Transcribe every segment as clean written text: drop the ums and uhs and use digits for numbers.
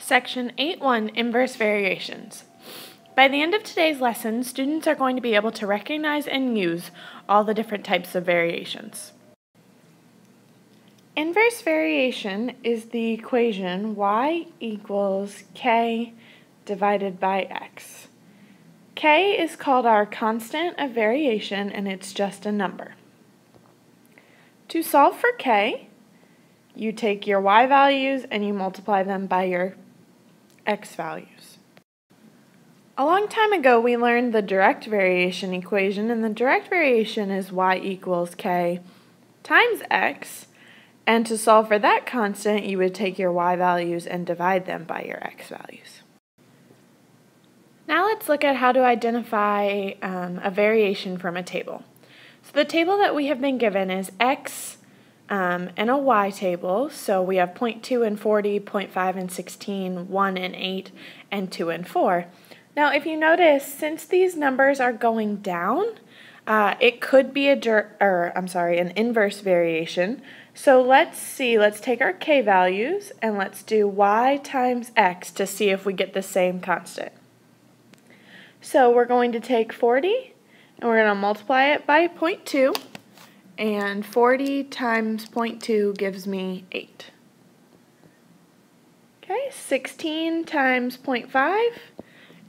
Section 8.1 Inverse Variations. By the end of today's lesson, students are going to be able to recognize and use all the different types of variations. Inverse variation is the equation y equals k divided by x. K is called our constant of variation, and it's just a number. To solve for k, you take your y values and you multiply them by your x values. A long time ago, we learned the direct variation equation, and the direct variation is y equals k times x, and to solve for that constant, you would take your y values and divide them by your x values. Now let's look at how to identify a variation from a table. So the table that we have been given is x and a y table, so we have 0.2 and 40, 0.5 and 16, 1 and 8, and 2 and 4. Now if you notice, since these numbers are going down, it could be an inverse variation. So let's take our k values and let's do y times x to see if we get the same constant. So we're going to take 40 and we're going to multiply it by 0.2, and 40 times 0.2 gives me 8. Okay, 16 times 0.5,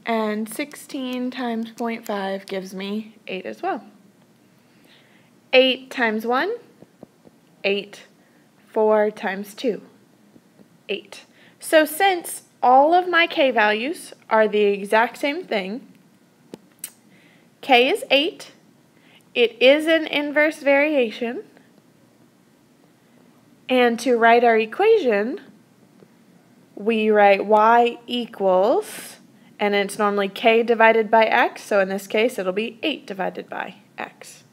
and 16 times 0.5 gives me 8 as well. 8 times 1, 8. 4 times 2, 8. So since all of my k values are the exact same thing, k is 8, it is an inverse variation, and to write our equation, we write y equals, and it's normally k divided by x, so in this case it'll be 8 divided by x.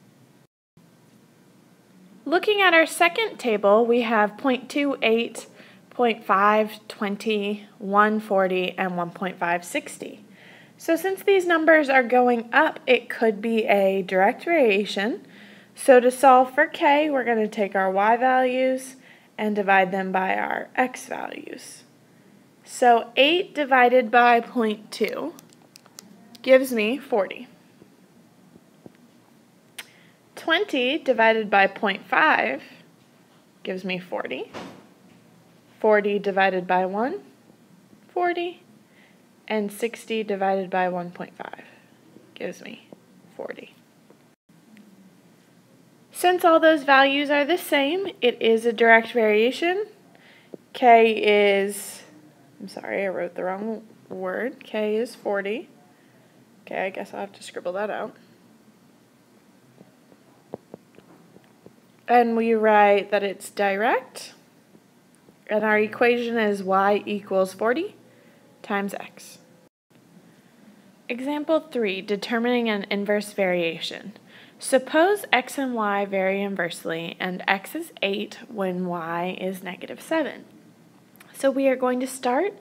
Looking at our second table, we have 0.28, 0.5, 20, 140, and 1.5, 60. So since these numbers are going up, it could be a direct variation. So to solve for k, we're going to take our y values and divide them by our x values. So 8 divided by 0.2 gives me 40. 20 divided by 0.5 gives me 40. 40 divided by 1, 40. And 60 divided by 1.5 gives me 40. Since all those values are the same, it is a direct variation. K is, I wrote the wrong word. K is 40. Okay, I guess I'll have to scribble that out. And we write that it's direct, and our equation is y equals 40 times x. Example 3, determining an inverse variation. Suppose x and y vary inversely, and x is 8 when y is -7. So we are going to start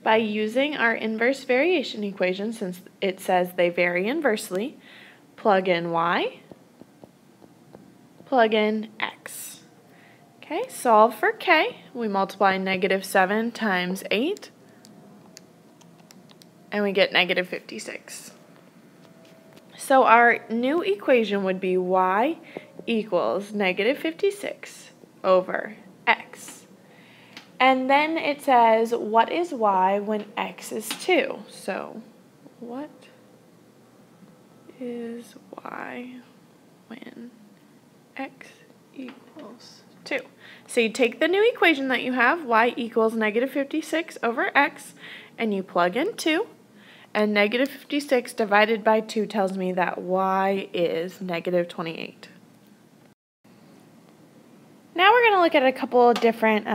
by using our inverse variation equation, since it says they vary inversely. Plug in y, plug in x. Okay, solve for k. We multiply -7 times 8, and we get -56. So our new equation would be y equals -56 over x. And then it says, what is y when x is 2? So what is y when x equals 2? So you take the new equation that you have, y equals -56 over x, and you plug in 2, and -56 divided by 2 tells me that y is -28. Now we're going to look at a couple of different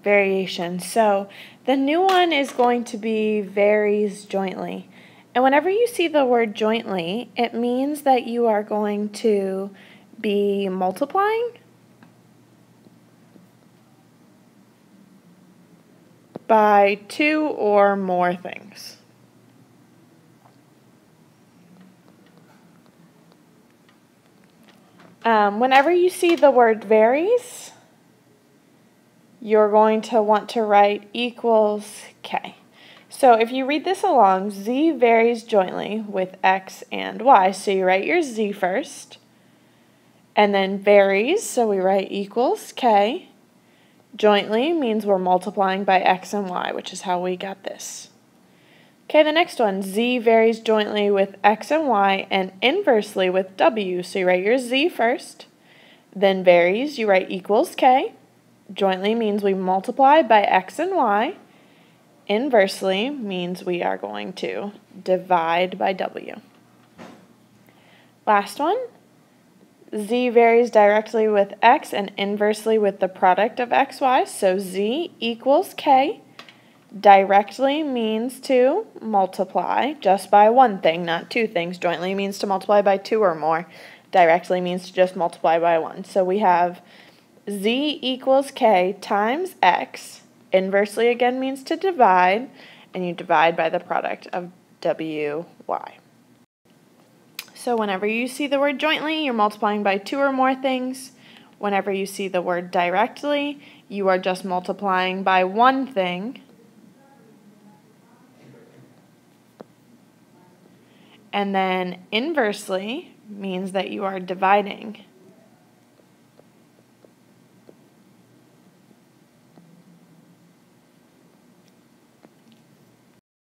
variations. So the new one is going to be varies jointly. And whenever you see the word jointly, it means that you are going to be multiplying by 2 or more things. Whenever you see the word varies, you're going to want to write equals k. So if you read this along, z varies jointly with x and y. So you write your z first, and then varies, so we write equals k. Jointly means we're multiplying by x and y, which is how we got this. Okay, the next one, z varies jointly with x and y and inversely with w. So you write your z first, then varies, you write equals k. Jointly means we multiply by x and y. Inversely means we are going to divide by w. Last one, z varies directly with x and inversely with the product of x, y. So z equals k. Directly means to multiply just by one thing, not two things. Jointly means to multiply by two or more. Directly means to just multiply by one. So we have z equals k times x. Inversely again means to divide, and you divide by the product of w, y. So whenever you see the word jointly, you're multiplying by two or more things. Whenever you see the word directly, you are just multiplying by one thing. And then inversely means that you are dividing